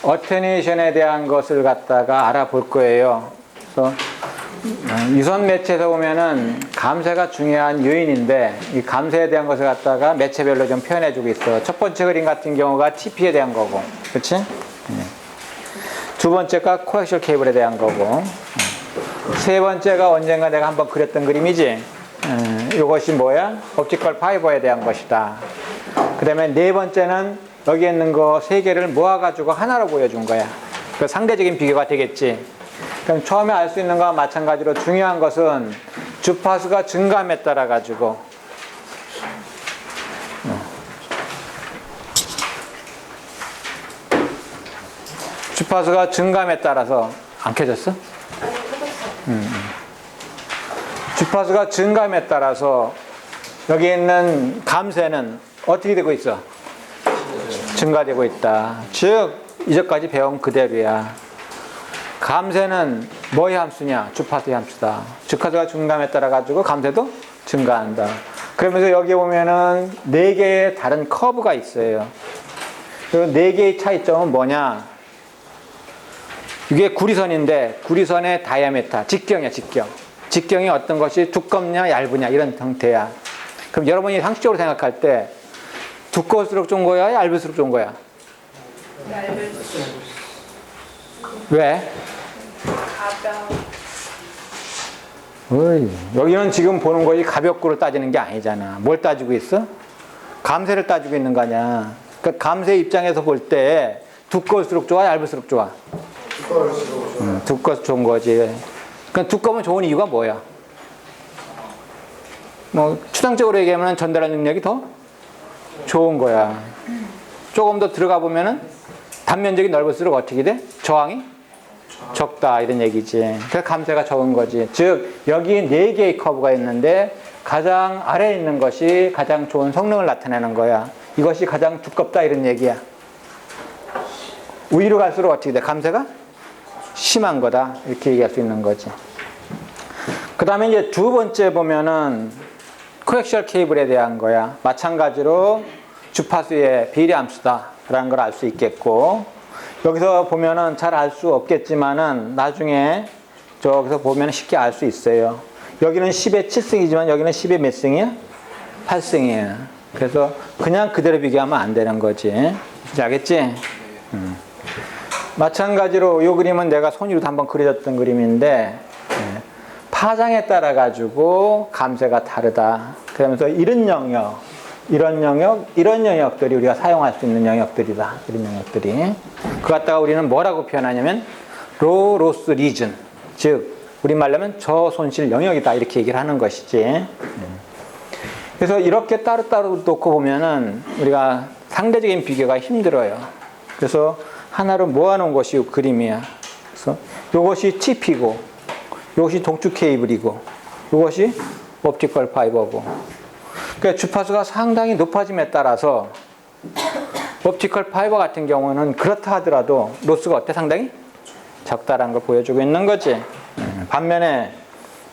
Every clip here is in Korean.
어테뉴에이션에 대한 것을 갖다가 알아볼 거예요. 그래서 유선 매체에서 보면은 감쇄가 중요한 요인인데 이 감쇄에 대한 것을 갖다가 매체별로 좀 표현해주고 있어. 첫 번째 그림 같은 경우가 TP에 대한 거고, 그렇지? 두 번째가 코엑셜 케이블에 대한 거고, 세 번째가 언젠가 내가 한번 그렸던 그림이지. 이것이 뭐야? 옵티컬 파이버에 대한 것이다. 그 다음에 네 번째는 여기 있는 거 세 개를 모아가지고 하나로 보여준 거야. 그 상대적인 비교가 되겠지. 그럼 처음에 알 수 있는 거와 마찬가지로 중요한 것은 주파수가 증감에 따라 가지고 주파수가 증감에 따라서 안 켜졌어? 주파수가 증감에 따라서 여기 있는 감쇄는 어떻게 되고 있어? 증가되고 있다. 즉 이전까지 배운 그대로야. 감쇄는 뭐의 함수냐? 주파수의 함수다. 주파수가 증감에 따라 가지고 감쇄도 증가한다. 그러면서 여기 보면은 네 개의 다른 커브가 있어요. 그리고 네 개의 차이점은 뭐냐? 이게 구리선인데 구리선의 다이아메타, 직경이야, 직경. 직경이 어떤 것이 두껍냐, 얇으냐 이런 형태야. 그럼 여러분이 상식적으로 생각할 때 두꺼울수록 좋은 거야, 얇을수록 좋은 거야? 얇을수록. 왜? 가벼워. 여기는 지금 보는 것이 가볍고를 따지는 게 아니잖아. 뭘 따지고 있어? 감쇄를 따지고 있는 거 아니야. 그러니까 감쇄 입장에서 볼 때 두꺼울수록 좋아, 얇을수록 좋아? 두꺼울수록 좋아. 두꺼워서 좋은 거지. 그러니까 두꺼우면 좋은 이유가 뭐야? 뭐 추상적으로 얘기하면 전달할 능력이 더 좋은 거야. 조금 더 들어가 보면은 단면적이 넓을수록 어떻게 돼? 저항이 적다 이런 얘기지. 그래서 감쇄가 적은 거지. 즉 여기 네 개의 커브가 있는데 가장 아래에 있는 것이 가장 좋은 성능을 나타내는 거야. 이것이 가장 두껍다 이런 얘기야. 위로 갈수록 어떻게 돼? 감쇄가 심한 거다 이렇게 얘기할 수 있는 거지. 그 다음에 이제 두 번째 보면은 코엑셜 케이블에 대한 거야. 마찬가지로 주파수의 비례함수다 라는 걸 알 수 있겠고, 여기서 보면은 잘 알 수 없겠지만은 나중에 저기서 보면 쉽게 알 수 있어요. 여기는 10의 7승이지만 여기는 10의 몇 승이야? 8승이야. 그래서 그냥 그대로 비교하면 안 되는 거지. 알겠지? 마찬가지로 이 그림은 내가 손으로도 한번 그려줬던 그림인데 파장에 따라 가지고 감쇄가 다르다. 그러면서 이런 영역, 이런 영역, 이런 영역들이 우리가 사용할 수 있는 영역들이다. 이런 영역들이. 그 갖다가 우리는 뭐라고 표현하냐면 low loss region, 즉 우리말로 하면 저손실 영역이다 이렇게 얘기를 하는 것이지. 그래서 이렇게 따로따로 놓고 보면은 우리가 상대적인 비교가 힘들어요. 그래서 하나로 모아놓은 것이 이 그림이야. 그래서 이것이 TP고, 이것이 동축 케이블이고, 이것이 옵티컬 파이버고. 그러니까 주파수가 상당히 높아짐에 따라서 옵티컬 파이버 같은 경우는 그렇다 하더라도 로스가 어때? 상당히 적다라는 걸 보여주고 있는 거지. 반면에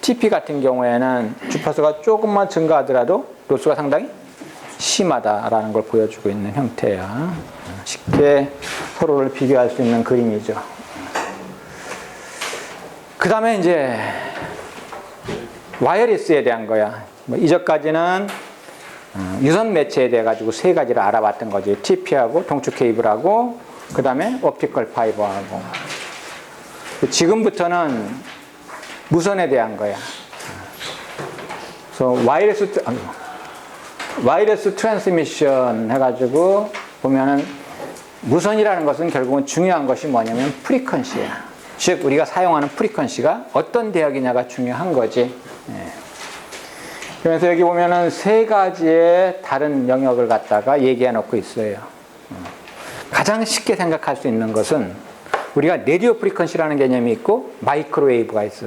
TP 같은 경우에는 주파수가 조금만 증가하더라도 로스가 상당히 심하다라는 걸 보여주고 있는 형태야. 쉽게 서로를 비교할 수 있는 그림이죠. 그 다음에 이제 와이어리스에 대한 거야. 이전까지는 유선 매체에 대해 가지고 세 가지를 알아봤던 거지. TP하고 동축 케이블하고 그 다음에 옵티컬 파이버하고. 지금부터는 무선에 대한 거야. 그래서 와이어리스 트랜스미션 해가지고 보면은 무선이라는 것은 결국은 중요한 것이 뭐냐면 프리퀀시야. 즉 우리가 사용하는 프리퀀시가 어떤 대역이냐가 중요한 거지. 그래서 여기 보면은 세 가지의 다른 영역을 갖다가 얘기해 놓고 있어요. 가장 쉽게 생각할 수 있는 것은 우리가 레디오 프리퀀시라는 개념이 있고 마이크로웨이브가 있어.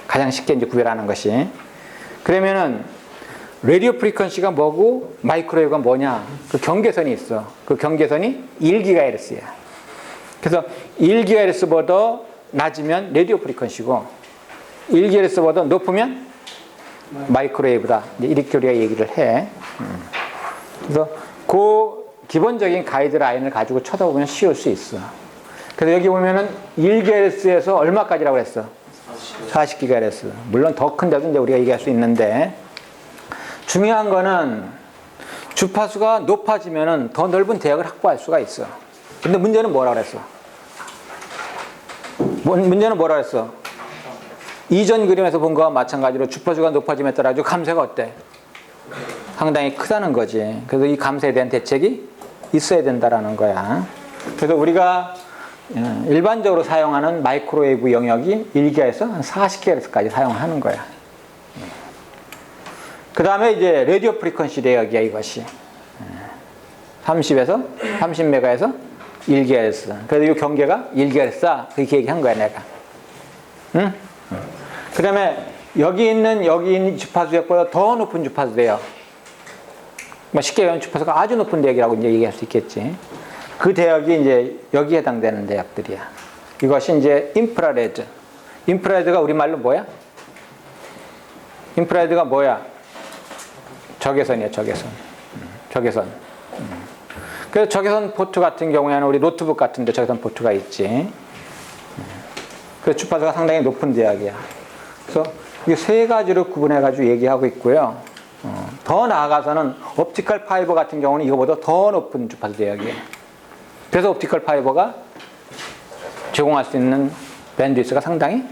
가장 쉽게 이제 구별하는 것이. 그러면은 레디오 프리퀀시가 뭐고 마이크로웨이브가 뭐냐? 그 경계선이 있어. 그 경계선이 1GHz야. 그래서 1GHz보다 낮으면 레디오 프리퀀시고 1GHz보다 높으면 마이크로웨이브다. 이렇게 우리가 얘기를 해. 그래서 그 기본적인 가이드라인을 가지고 쳐다보면 쉬울 수 있어. 그래서 여기 보면은 1GHz에서 얼마까지라고 했어? 40GHz. 물론 더 큰데도 이제 우리가 얘기할 수 있는데, 중요한 거는 주파수가 높아지면은 더 넓은 대역을 확보할 수가 있어. 근데 문제는 뭐라 그랬어? 문제는 뭐라 그랬어? 이전 그림에서 본 거와 마찬가지로 주파수가 높아짐에 따라 감쇄가 어때? 상당히 크다는 거지. 그래서 이 감쇄에 대한 대책이 있어야 된다라는 거야. 그래서 우리가 일반적으로 사용하는 마이크로웨이브 영역이 1GHz에서 한 40GHz까지 사용하는 거야. 그 다음에 이제 라디오 프리퀀시 대역이야, 이것이. 30에서 30메가에서 1GHz. 그래서 이 경계가 1GHz다. 그렇게 얘기한 거야, 내가. 응? 그 다음에 여기 있는 주파수역보다 더 높은 주파수 대역. 뭐 쉽게 얘기하면 주파수가 아주 높은 대역이라고 이제 얘기할 수 있겠지. 그 대역이 이제 여기에 해당되는 대역들이야. 이것이 이제 인프라레드. 인프라레드가 우리말로 뭐야? 인프라레드가 뭐야? 적외선이야, 적외선. 적외선. 그래서 적외선 포트 같은 경우에는 우리 노트북 같은 데 적외선 포트가 있지. 그래서 주파수가 상당히 높은 대역이야. 그래서 이게 세 가지로 구분해가지고 얘기하고 있고요. 더 나아가서는 옵티컬 파이버 같은 경우는 이거보다 더 높은 주파수 대역이에요. 그래서 옵티컬 파이버가 제공할 수 있는 밴드위스가 상당히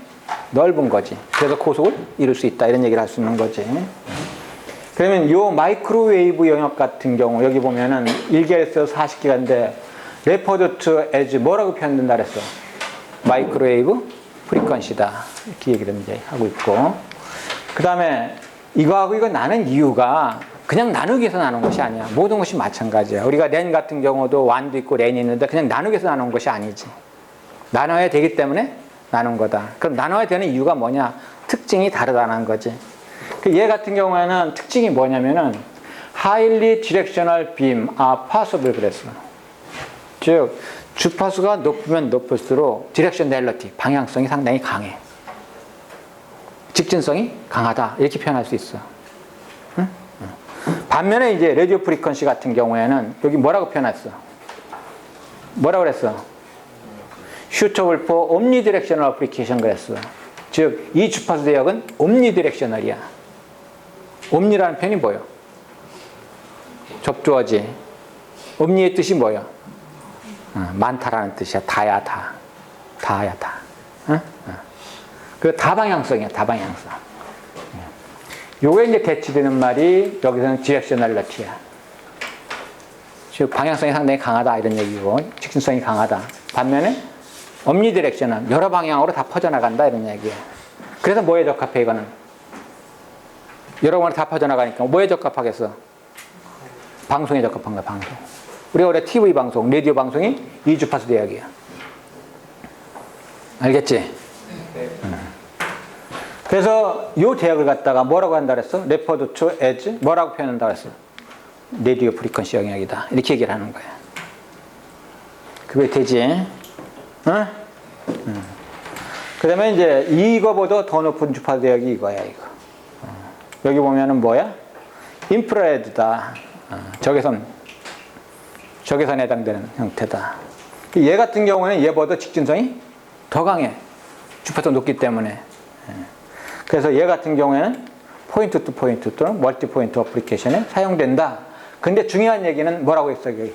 넓은 거지. 그래서 고속을 이룰 수 있다, 이런 얘기를 할 수 있는 거지. 그러면 요 마이크로웨이브 영역 같은 경우 여기 보면은 1GHz에서 40GHz인데 레퍼드 투 에즈 뭐라고 표현된다 그랬어? 마이크로웨이브 프리퀀시다, 이렇게 얘기를 이제 하고 있고, 그 다음에 이거하고 이거 나눈 이유가 그냥 나누기 위해서 나눈 것이 아니야. 모든 것이 마찬가지야. 우리가 랜 같은 경우도 완도 있고 랜이 있는데 그냥 나누기 위해서 나눈 것이 아니지. 나눠야 되기 때문에 나눈 거다. 그럼 나눠야 되는 이유가 뭐냐? 특징이 다르다는 거지. 얘 같은 경우에는 특징이 뭐냐면은 highly directional beam are possible 그랬어. 즉 주파수가 높으면 높을수록 directionality, 방향성이 상당히 강해. 직진성이 강하다, 이렇게 표현할 수 있어. 응? 반면에 이제 라디오 프리퀀시 같은 경우에는 여기 뭐라고 표현했어? 뭐라고 그랬어? suitable for omnidirectional application 그랬어. 즉 이 주파수 대역은 omnidirectional이야. 옴니라는 표현이 뭐예요? 접두어지. 옴니의 뜻이 뭐예요? 많다라는 뜻이야. 다야, 다. 다야, 다. 응? 그 다방향성이야, 다방향성. 요게 이제 대치되는 말이 여기서는 디렉셔널리티야. 즉 방향성이 상당히 강하다, 이런 얘기고, 직진성이 강하다. 반면에 엄니디렉션은 여러 방향으로 다 퍼져나간다, 이런 얘기야. 그래서 뭐에 적합해, 이거는? 여러 번에 다 퍼져나가니까 뭐에 적합하겠어? 방송에 적합한 거야, 방송. 우리가 원래 TV 방송, 라디오 방송이 이 주파수 대역이야. 알겠지? 그래서 이 대역을 갖다가 뭐라고 한다 그랬어? 레퍼드 투 에즈 뭐라고 표현한다 그랬어? 라디오 프리퀀시 영역이다, 이렇게 얘기를 하는 거야. 그게 되지? 응? 그 다음에 이제 이거보다 더 높은 주파수 대역이 이거야, 이거. 여기 보면은 뭐야? 인프라레드다. 적외선에 해당되는 형태다. 얘 같은 경우는 얘보다 직진성이 더 강해. 주파수가 높기 때문에. 그래서 얘 같은 경우에는 포인트 투 포인트 또는 멀티 포인트 어플리케이션에 사용된다. 근데 중요한 얘기는 뭐라고 했어, 여기?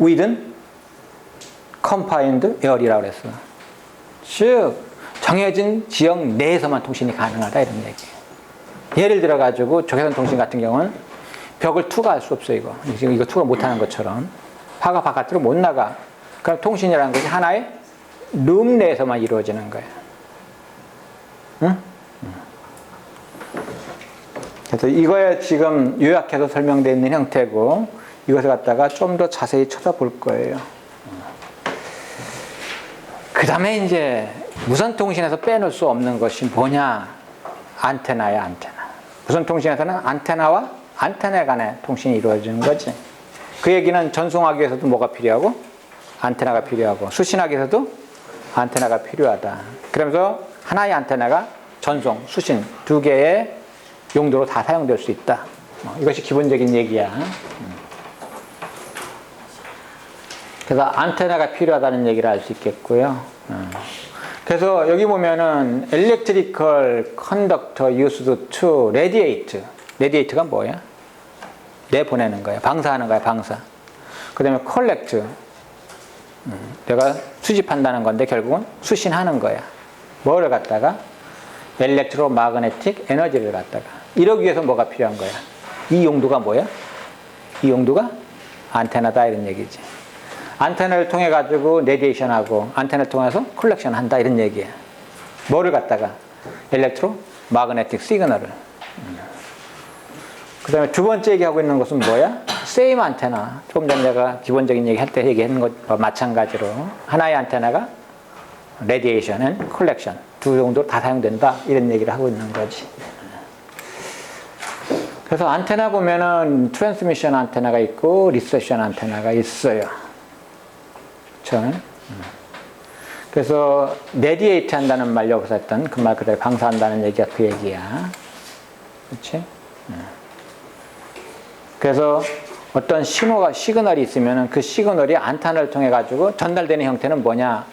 within confined area라고 그랬어. 즉, 정해진 지역 내에서만 통신이 가능하다, 이런 얘기예요. 예를 들어가지고 적외선 통신 같은 경우는 벽을 투과할 수 없어, 이거. 지금 이거 투과 못하는 것처럼. 화가 바깥으로 못 나가. 그럼 통신이라는 것이 하나의 룸 내에서만 이루어지는 거야. 응? 그래서 이거에 지금 요약해서 설명되어 있는 형태고, 이것을 갖다가 좀 더 자세히 쳐다볼 거예요. 그 다음에 이제 무선통신에서 빼놓을 수 없는 것이 뭐냐? 안테나야, 안테나. 무선통신에서는 안테나와 안테나 간의 통신이 이루어지는 거지. 그 얘기는 전송하기 위해서도 뭐가 필요하고? 안테나가 필요하고, 수신하기 위해서도 안테나가 필요하다. 그러면서 하나의 안테나가 전송, 수신 두 개의 용도로 다 사용될 수 있다. 이것이 기본적인 얘기야. 그래서 안테나가 필요하다는 얘기를 알 수 있겠고요. 그래서 여기 보면은 electrical conductor used to radiate. radiate가 뭐야? 내보내는 거야. 방사하는 거야, 방사. 그 다음에 collect. 내가 수집한다는 건데 결국은 수신하는 거야. 뭐를 갖다가? electromagnetic 에너지를 갖다가. 이러기 위해서 뭐가 필요한 거야? 이 용도가 뭐야? 이 용도가 안테나다 이런 얘기지. 안테나를 통해 가지고 레디에이션하고 안테나를 통해서 컬렉션 한다 이런 얘기야. 뭐를 갖다가? 엘렉트로마그네틱 시그널을. 그 다음에 두 번째 얘기하고 있는 것은 뭐야? 세임 안테나. 조금 전에 내가 기본적인 얘기 할 때 얘기했는 것과 마찬가지로 하나의 안테나가 레디에이션 앤 컬렉션 두 정도로 다 사용된다 이런 얘기를 하고 있는 거지. 그래서 안테나 보면은 트랜스미션 안테나가 있고 리셉션 안테나가 있어요. 그렇죠? 그래서 레디에이트 한다는 말 여기서 했던 그 말 그대로 방사한다는 얘기가 그 얘기야. 그렇지? 그래서 어떤 시그널이 있으면은 그 시그널이 안테나를 통해 가지고 전달되는 형태는 뭐냐?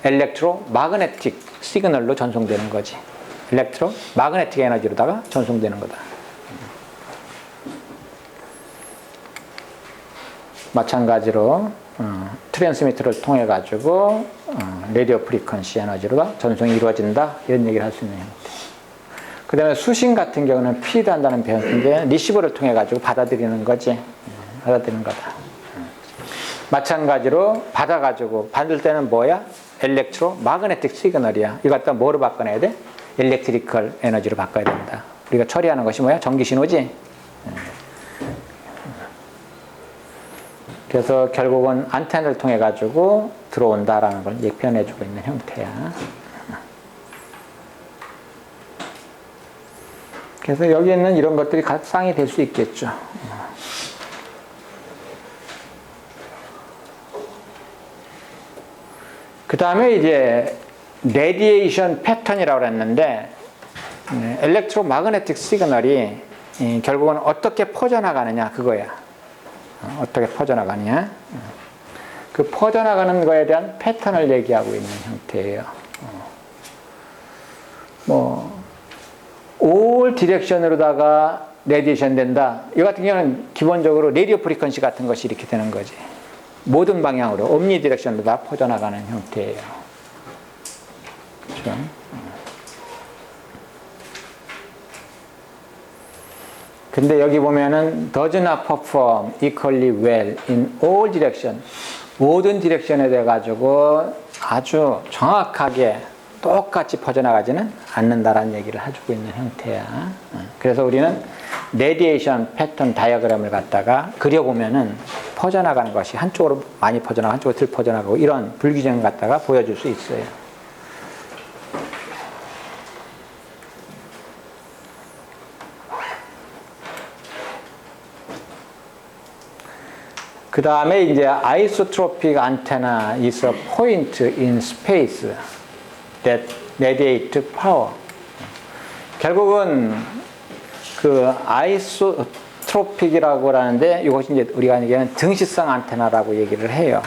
엘렉트로마그네틱 시그널로 전송되는 거지. 엘렉트로마그네틱 에너지로다가 전송되는 거다. 마찬가지로 트랜스미터를 통해 가지고 라디오 프리퀀시 에너지로 전송이 이루어진다 이런 얘기를 할 수 있는 형태. 그 다음에 수신 같은 경우는 피드 한다는 표현인데 리시버를 통해 가지고 받아들이는 거지. 받아들이는 거다. 마찬가지로 받아 가지고 받을 때는 뭐야? 엘렉트로마그네틱 시그널이야. 이거 갖다 뭐로 바꿔내야 돼? 일렉트리컬 에너지로 바꿔야 된다. 우리가 처리하는 것이 뭐야? 전기 신호지. 그래서 결국은 안테나를 통해 가지고 들어온다라는 걸 표현해주고 있는 형태야. 그래서 여기 있는 이런 것들이 쌍이 될 수 있겠죠. 그 다음에 이제 레디에이션 패턴이라고 그랬는데 엘렉트로마그네틱 시그널이 결국은 어떻게 퍼져나가느냐 그거야. 어떻게 퍼져나가냐? 그 퍼져나가는 거에 대한 패턴을 얘기하고 있는 형태예요. all 디렉션으로다가 레디에이션 된다. 이 같은 경우는 기본적으로 레디오 프리퀀시 같은 것이 이렇게 되는 거지. 모든 방향으로 옴니 디렉션으로 다 퍼져나가는 형태예요. 그렇죠? 근데 여기 보면은 does not perform equally well in all direction. 모든 디렉션에 대해 가지고 아주 정확하게 똑같이 퍼져나가지는 않는다라는 얘기를 해주고 있는 형태야. 그래서 우리는 레디에이션 패턴 다이어그램을 갖다가 그려보면은 퍼져나가는 것이 한쪽으로 많이 퍼져나가고 한쪽으로 덜 퍼져나가고 이런 불규정을 갖다가 보여줄 수 있어요. 그 다음에 이제 아이소트로픽 안테나 is a point in space that radiate power. 결국은 그 아이소트로픽이라고 하는데 이것이 이제 우리가 얘기하는 등시성 안테나라고 얘기를 해요.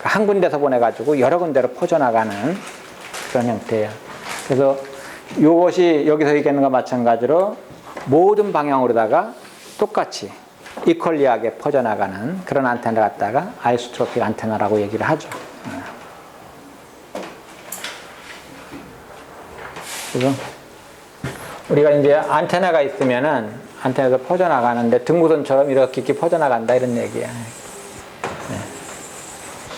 한 군데서 보내가지고 여러 군데로 퍼져나가는 그런 형태예요. 그래서 이것이 여기서 얘기하는 것과 마찬가지로 모든 방향으로다가 똑같이 이퀄리하게 퍼져나가는 그런 안테나를 갖다가 아이소트로픽 안테나라고 얘기를 하죠. 그래서 우리가 이제 안테나가 있으면은 안테나에서 퍼져나가는데 등구선처럼 이렇게 퍼져나간다 이런 얘기야.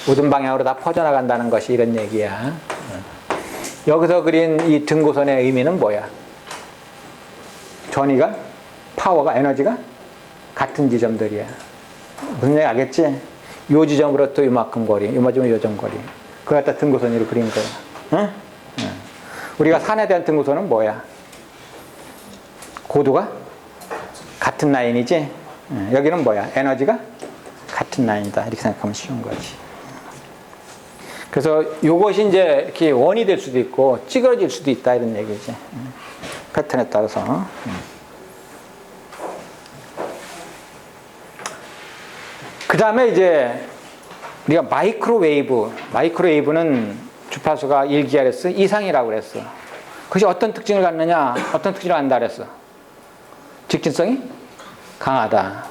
모든 방향으로 다 퍼져나간다는 것이 이런 얘기야. 여기서 그린 이 등구선의 의미는 뭐야? 전위가, 파워가, 에너지가 같은 지점들이야. 무슨 얘기 알겠지? 요 지점으로부터 이만큼 거리, 요만큼 요점 거리. 그걸 갖다 등구선으로 그린 거야. 응? 우리가 산에 대한 등구선은 뭐야? 고도가 같은 라인이지? 여기는 뭐야? 에너지가 같은 라인이다. 이렇게 생각하면 쉬운 거지. 그래서 이것이 이제 이렇게 원이 될 수도 있고 찌그러질 수도 있다 이런 얘기지. 패턴에 따라서. 그 다음에 이제 우리가 마이크로웨이브는 주파수가 1GHz 이상이라고 그랬어. 그것이 어떤 특징을 갖느냐, 어떤 특징을 갖는다 그랬어. 직진성이 강하다.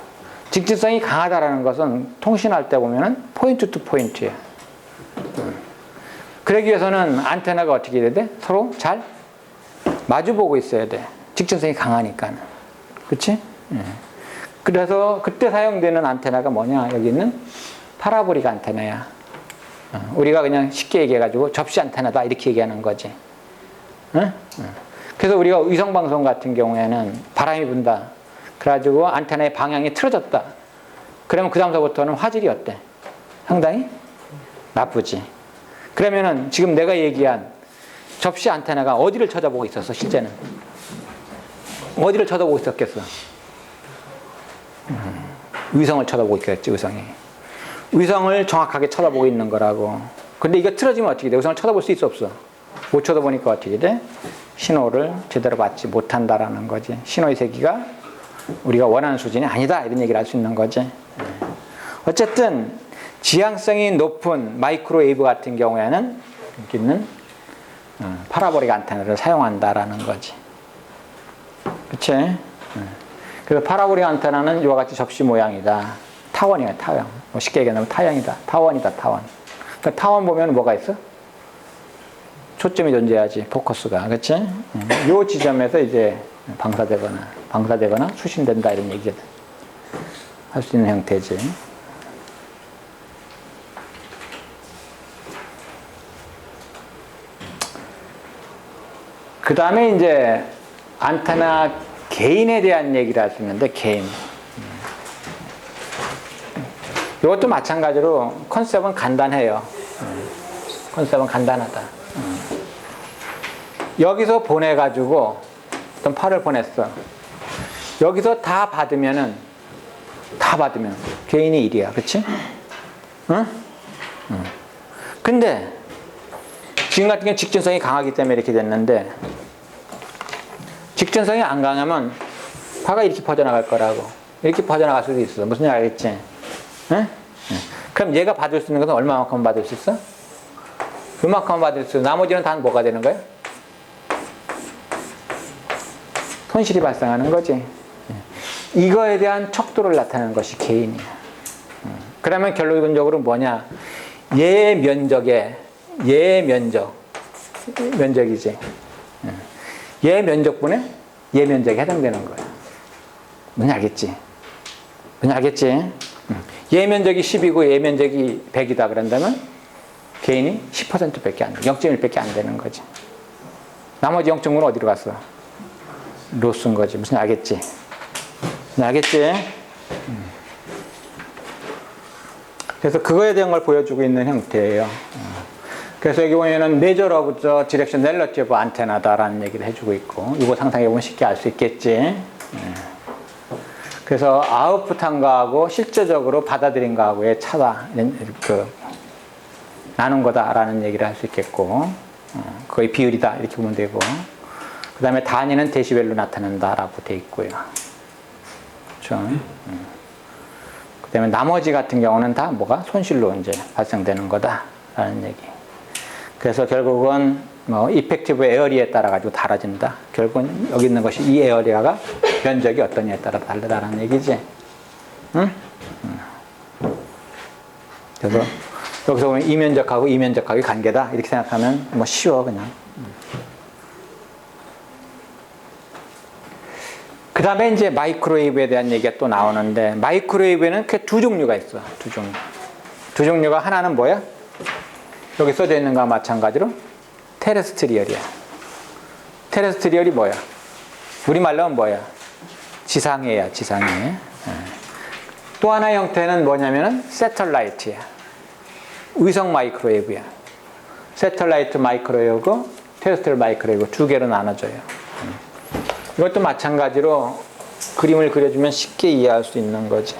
직진성이 강하다라는 것은 통신할 때 보면은 포인트 투 포인트야. 그러기 위해서는 안테나가 어떻게 해야 돼? 서로 잘 마주보고 있어야 돼. 직진성이 강하니까. 그치? 그래서 그때 사용되는 안테나가 뭐냐? 여기 있는 파라보릭 안테나야. 우리가 그냥 쉽게 얘기해가지고 접시 안테나다 이렇게 얘기하는 거지. 그래서 우리가 위성방송 같은 경우에는 바람이 분다. 그래가지고 안테나의 방향이 틀어졌다. 그러면 그 다음서부터는 화질이 어때? 상당히 나쁘지. 그러면은 지금 내가 얘기한 접시 안테나가 어디를 쳐다보고 있었어, 실제는? 어디를 쳐다보고 있었겠어? 위성을 쳐다보고 있겠지, 위성이. 위성을 정확하게 쳐다보고 있는 거라고. 근데 이거 틀어지면 어떻게 돼? 위성을 쳐다볼 수 있어, 없어? 못 쳐다보니까 어떻게 돼? 신호를 제대로 받지 못한다라는 거지. 신호의 세기가 우리가 원하는 수준이 아니다, 이런 얘기를 할 수 있는 거지. 어쨌든 지향성이 높은 마이크로웨이브 같은 경우에는 여기 있는 파라보릭 안테나를 사용한다라는 거지. 그치? 그래서 파라보릭 안테나는 이와 같이 접시 모양이다. 타원이야, 타원. 뭐 쉽게 얘기하면 타형이다. 타원이다, 타원. 그러니까 타원 보면 뭐가 있어? 초점이 존재하지, 포커스가. 그치? 요 지점에서 이제 방사되거나 수신된다, 이런 얘기를 할 수 있는 형태지. 그 다음에 이제 안테나 개인에 대한 얘기를 할 수 있는데, 개인. 이것도 마찬가지로 컨셉은 간단해요. 컨셉은 간단하다. 여기서 보내가지고 어떤 파를 보냈어. 여기서 다 받으면 개인이 1이야. 그치? 응? 근데 지금 같은 경우는 직진성이 강하기 때문에 이렇게 됐는데, 직진성이 안 강하면 파가 이렇게 퍼져나갈 거라고. 이렇게 퍼져나갈 수도 있어. 무슨 얘기 알겠지? 응? 그럼 얘가 받을 수 있는 것은 얼마만큼 받을 수 있어? 그만큼 받을 수 있어. 나머지는 다 뭐가 되는 거야? 손실이 발생하는 거지. 이거에 대한 척도를 나타내는 것이 개인이야. 그러면 결론적으로 뭐냐? 얘의 면적이지. 얘 면적분에 얘 면적이 해당되는 거야. 뭔지 알겠지? 얘 면적이 10이고 얘 면적이 100이다 그런다면 개인이 10%밖에 안 돼. 0.1밖에 안 되는 거지. 나머지 0.9는 어디로 갔어? 로스인 거지. 무슨 알겠지? 그래서 그거에 대한 걸 보여주고 있는 형태예요. 그래서 여기 보면은 메저러 오브 더 디렉션 렐러티브 안테나다라는 얘기를 해주고 있고, 이거 상상해보면 쉽게 알 수 있겠지. 그래서 아웃풋한 거하고 실제적으로 받아들인 거하고의 차다, 나눈 거다라는 얘기를 할 수 있겠고, 거의 비율이다 이렇게 보면 되고, 그 다음에 단위는 데시벨로 나타난다라고 돼 있고요. 그렇죠? 그 다음에 나머지 같은 경우는 다 뭐가 손실로 이제 발생되는 거다라는 얘기. 그래서 결국은 뭐 이펙티브 에어리에 따라 가지고 달라진다. 결국은 여기 있는 것이 이 에어리아가 면적이 어떠냐에 따라 다르다라는 얘기지. 응? 그래서 여기서 보면 이 면적하고 이 면적하고의 관계다 이렇게 생각하면 뭐 쉬워 그냥. 그 다음에 이제 마이크로웨이브에 대한 얘기가 또 나오는데, 마이크로웨이브에는 그 두 종류가 있어. 두 종류가 하나는 뭐야? 여기 써져 있는 거와 마찬가지로 테레스트리얼이야. 테레스트리얼이 뭐야? 우리말로 하면 뭐야? 지상해야, 지상해. 또 하나의 형태는 뭐냐면은 세털라이트야. 위성 마이크로웨이브야. 세털라이트 마이크로웨이브, 테레스트리얼 마이크로웨이브 두 개로 나눠져요. 이것도 마찬가지로 그림을 그려주면 쉽게 이해할 수 있는 거지.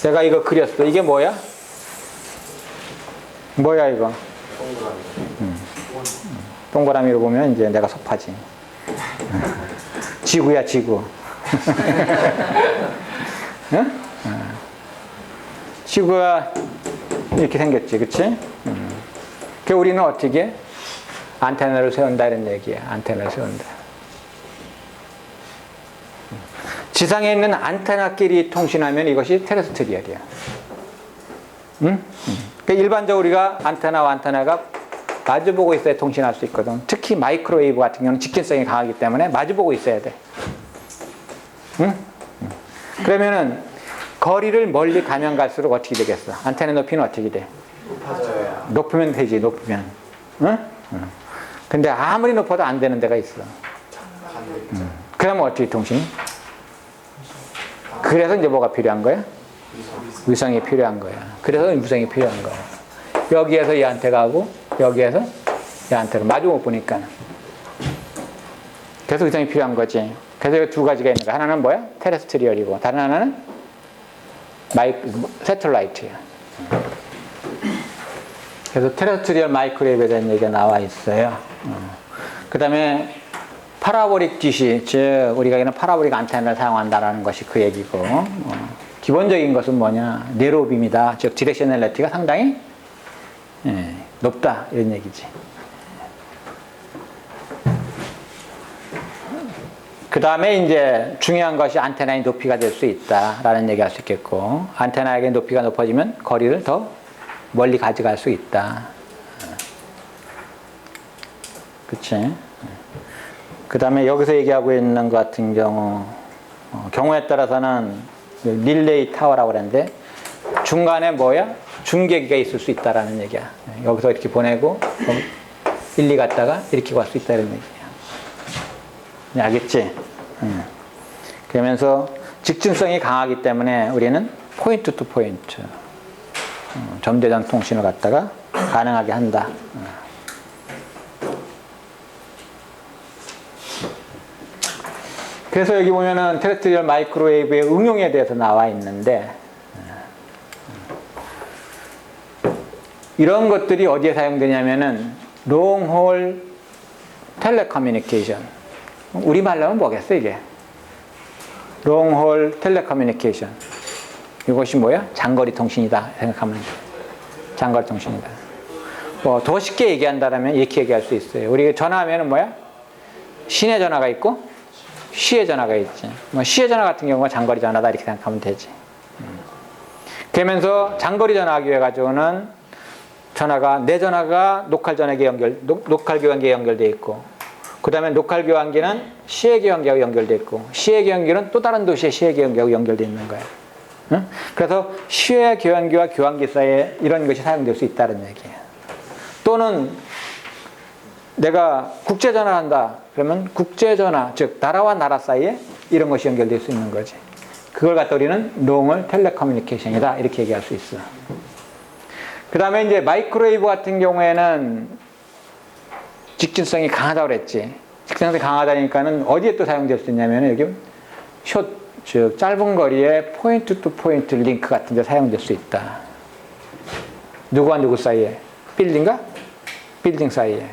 내가 이거 그렸어. 이게 뭐야? 뭐야 이거? 동그라미로 보면 이제 내가 섭하지. 지구야 지구. 응? 지구가 이렇게 생겼지, 그치? 그 우리는 어떻게 안테나를 세운다 이런 얘기야. 안테나를 세운다. 지상에 있는 안테나끼리 통신하면 이것이 테레스트리얼이야. 응? 그러니까 일반적으로 우리가 안테나와 안테나가 마주보고 있어야 통신할 수 있거든. 특히 마이크로웨이브 같은 경우는 직진성이 강하기 때문에 마주보고 있어야 돼. 응? 그러면은 거리를 멀리 가면 갈수록 어떻게 되겠어? 안테나 높이는 어떻게 돼? 높아져요. 높으면 되지, 높으면. 응? 근데 아무리 높아도 안 되는 데가 있어. 그러면 어떻게 통신이? 그래서 이제 뭐가 필요한 거야? 위성이 필요한 거야. 그래서 위성이 필요한 거야. 여기에서 얘한테 가고 여기에서 얘한테로 마주 못 보니까. 그래서 위성이 필요한 거지. 그래서 두 가지가 있는 거야. 하나는 뭐야? 테레스트리얼이고 다른 하나는 세틀라이트야. 그래서 테레스트리얼 마이크로웨이브에 대한 얘기가 나와 있어요. 그 다음에 파라보릭 디시, 즉 우리가 얘기하는 파라보릭 안테나를 사용한다는 것이 그 얘기고, 기본적인 것은 뭐냐? 네로빔이다. 즉 디렉셔널리티가 상당히 높다 이런 얘기지. 그 다음에 이제 중요한 것이 안테나의 높이가 될 수 있다라는 얘기할 수 있겠고, 안테나의 높이가 높아지면 거리를 더 멀리 가져갈 수 있다. 그치? 그 다음에 여기서 얘기하고 있는 것 같은 경우에 따라서는 릴레이 타워라고 그러는데 중간에 뭐야? 중계기가 있을 수 있다라는 얘기야. 여기서 이렇게 보내고 1, 2 갔다가 이렇게 갈 수 있다는 얘기야. 알겠지? 그러면서 직진성이 강하기 때문에 우리는 포인트 투 포인트 점대장 통신을 갖다가 가능하게 한다. 그래서 여기 보면은 테레스트리얼 마이크로웨이브의 응용에 대해서 나와 있는데 이런 것들이 어디에 사용되냐면은 롱홀 텔레커뮤니케이션. 우리말로 하면 뭐겠어 이게? 롱홀 텔레커뮤니케이션. 이것이 뭐야? 장거리 통신이다 생각하면 돼. 장거리 통신이다. 뭐 더 쉽게 얘기한다면 이렇게 얘기할 수 있어요. 우리 전화하면은 뭐야? 시내 전화가 있고 시외 전화가 있지. 뭐 시외 전화 같은 경우가 장거리 전화다 이렇게 생각하면 되지. 그러면서 장거리 전화하기 위해 가지고는 전화가 내 전화가 로컬 교환기에 연결돼 있고, 그 다음에 로컬 교환기는 시외 교환기하고 연결돼 있고, 시외 교환기는 또 다른 도시의 시외 교환기하고 연결돼 있는 거야. 응? 그래서 시외 교환기와 교환기 사이에 이런 것이 사용될 수 있다는 얘기예요. 또는 내가 국제전화를 한다. 그러면 국제전화, 즉 나라와 나라 사이에 이런 것이 연결될 수 있는 거지. 그걸 갖다 우리는 롱홀 텔레커뮤니케이션이다 이렇게 얘기할 수 있어. 그 다음에 이제 마이크로웨이브 같은 경우에는 직진성이 강하다고 그랬지. 직진성이 강하다니까는 어디에 또 사용될 수 있냐면 여기 즉 짧은 거리에 포인트 투 포인트 링크 같은 데 사용될 수 있다. 누구와 누구 사이에? 빌딩과 빌딩 사이에.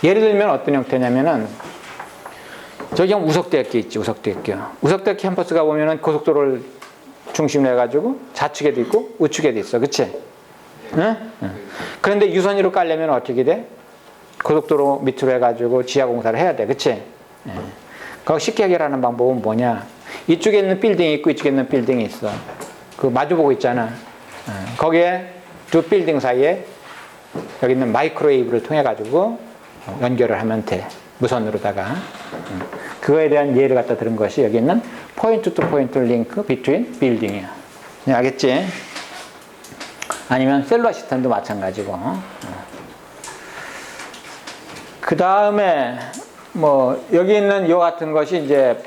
예를 들면 어떤 형태냐면은 저기 우석대학교 있지. 우석대학교 캠퍼스가 보면은 고속도로를 중심으로 해가지고 좌측에도 있고 우측에도 있어. 그치? 응? 그런데 유선으로 깔려면 어떻게 돼? 고속도로 밑으로 해가지고 지하공사를 해야 돼. 그치? 그거 쉽게 해결하는 방법은 뭐냐? 이쪽에 있는 빌딩이 있고 이쪽에 있는 빌딩이 있어. 그 마주보고 있잖아. 거기에 두 빌딩 사이에 여기 있는 마이크로웨이브를 통해 가지고 연결을 하면 돼. 무선으로다가. 그거에 대한 예를 갖다 들은 것이 여기 있는 포인트 투 포인트 링크 비트윈 빌딩이야. 알겠지? 아니면 셀룰러 시스템도 마찬가지고. 그 다음에 뭐 여기 있는 요 같은 것이 이제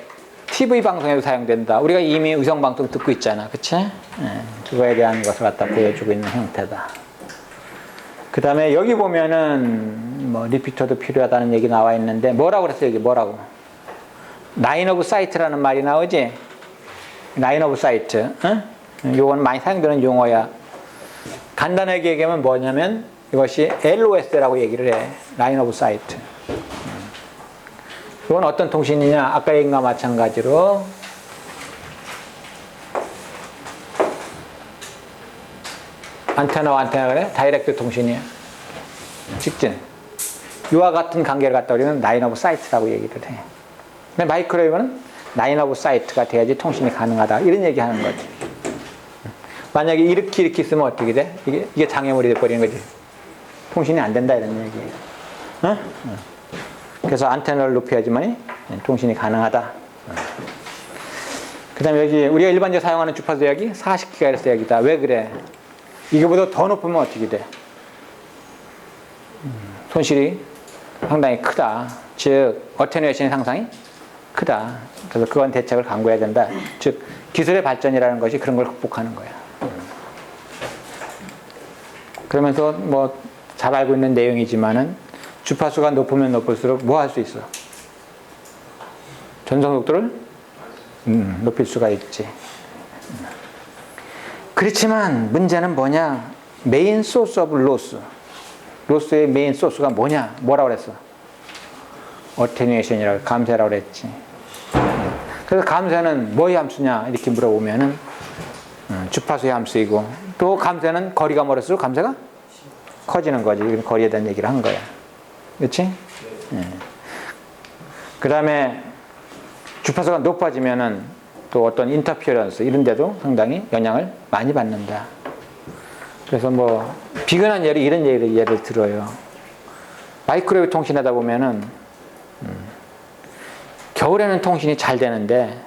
TV 방송에도 사용된다. 우리가 이미 의성 방송 듣고 있잖아. 그치? 그거에 대한 것을 갖다 보여주고 있는 형태다. 그 다음에 여기 보면은 뭐 리피터도 필요하다는 얘기 나와 있는데 뭐라고 그랬어 여기 뭐라고? 라인 오브 사이트라는 말이 나오지? 라인 오브 사이트. 요건 많이 사용되는 용어야. 간단하게 얘기하면 뭐냐면 이것이 LOS라고 얘기를 해. 라인 오브 사이트. 이건 어떤 통신이냐? 아까 얘기과 마찬가지로 안테나와 안테나가 그래? 다이렉트 통신이야. 직진. 이와 같은 관계를 갖다 우리는 라인 오브 사이트라고 얘기를 해. 근데 마이크로웨이브는 라인 오브 사이트가 돼야지 통신이 가능하다. 이런 얘기 하는 거지. 만약에 이렇게 쓰면 어떻게 돼? 이게 장애물이 돼버리는 거지. 통신이 안 된다 이런 얘기예요. 어? 그래서 안테나를 높여야지만 통신이 가능하다. 그 다음에 여기 우리가 일반적으로 사용하는 주파수 대역이 40GHz 대역이다. 왜 그래? 이거보다 더 높으면 어떻게 돼? 손실이 상당히 크다. 즉 어테뉴에이션의 상상이 크다. 그래서 그건 대책을 강구해야 된다. 즉 기술의 발전이라는 것이 그런 걸 극복하는 거야. 그러면서 뭐 잘 알고 있는 내용이지만은 주파수가 높으면 높을수록 뭐 할 수 있어? 전송 속도를 높일 수가 있지. 그렇지만 문제는 뭐냐? 메인 소스 오브 로스. 로스의 메인 소스가 뭐냐? 뭐라고 그랬어? 어테뉴에이션이라고, 감쇄라고 그랬지. 그래서 감쇄는 뭐의 함수냐? 이렇게 물어보면은 주파수의 함수이고, 또 감쇄는 거리가 멀을수록 감쇄가 커지는 거지. 거리에 대한 얘기를 한 거야. 그렇지? 그 다음에 주파수가 높아지면은 또 어떤 인터피어런스 이런 데도 상당히 영향을 많이 받는다. 그래서 뭐 비근한 예를 이런 예를 들어요. 마이크로웨이브 통신하다 보면은 겨울에는 통신이 잘 되는데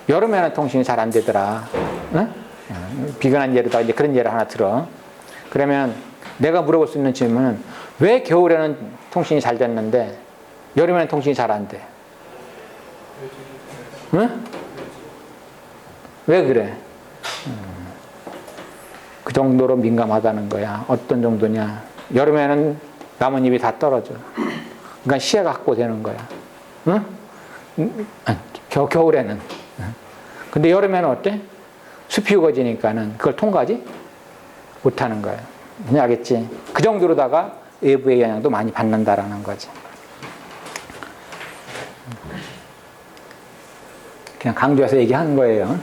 여름에는 통신이 잘 안 되더라. 응? 비근한 예로다 이제 그런 예를 하나 들어. 그러면 내가 물어볼 수 있는 질문은 왜 겨울에는 통신이 잘 됐는데 여름에는 통신이 잘 안 돼? 응? 왜 그래? 그 정도로 민감하다는 거야. 어떤 정도냐? 여름에는 나뭇잎이 다 떨어져. 그러니까 시야가 확보되는 거야. 응? 겨울에는. 근데 여름에는 어때? 숲이 우거지니까는 그걸 통과하지 못하는 거야. 그냥 알겠지? 그 정도로다가 외부의 영향도 많이 받는다라는 거지. 그냥 강조해서 얘기하는 거예요.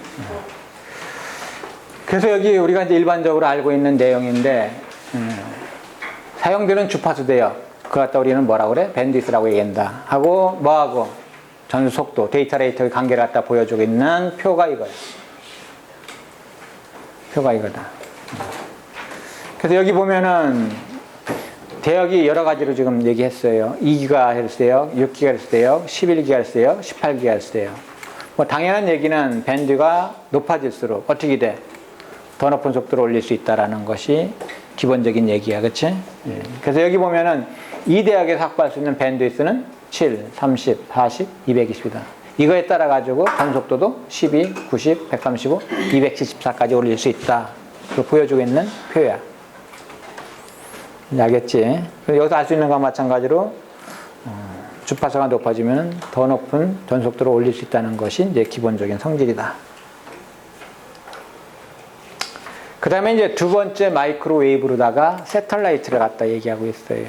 그래서 여기 우리가 이제 일반적으로 알고 있는 내용인데, 사용되는 주파수 대역, 그거 갖다 우리는 뭐라고 그래? 밴드위스라고 얘기한다. 하고, 뭐하고? 전수 속도, 데이터 레이트의 관계를 갖다 보여주고 있는 표가 이거야. 표가 이거다. 그래서 여기 보면은 대역이 여러 가지로 지금 얘기했어요. 2GHz 대역, 6GHz 대역, 11GHz 대역, 18GHz 대역. 뭐 당연한 얘기는 밴드가 높아질수록 어떻게 돼? 더 높은 속도로 올릴 수 있다라는 것이 기본적인 얘기야, 그렇지? 예. 그래서 여기 보면은 이 대역에서 확보할 수 있는 밴드위스는 7, 30, 40, 220이다. 이거에 따라 가지고 전속도도 12, 90, 135, 274까지 올릴 수 있다. 그걸 보여주고 있는 표야. 알겠지? 여기서 알 수 있는 것과 마찬가지로 주파수가 높아지면 더 높은 전속도를 올릴 수 있다는 것이 이제 기본적인 성질이다. 그 다음에 이제 두 번째 마이크로웨이브로다가 새털라이트를 갖다 얘기하고 있어요.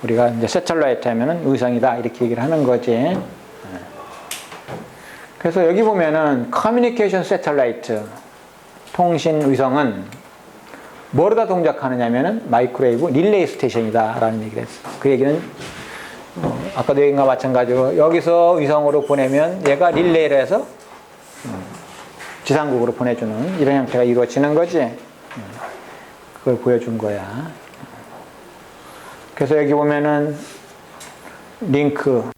우리가 이제 새털라이트 하면은 의성이다 이렇게 얘기를 하는 거지. 그래서 여기 보면은 커뮤니케이션 새털라이트 통신 의성은 뭐로다 동작하느냐면은 마이크로웨이브 릴레이 스테이션이다 라는 얘기를 했어. 그 얘기는 아까도 얘기한 것과 마찬가지로 여기서 위성으로 보내면 얘가 릴레이를 해서 지상국으로 보내주는 이런 형태가 이루어지는 거지. 그걸 보여준 거야. 그래서 여기 보면은 링크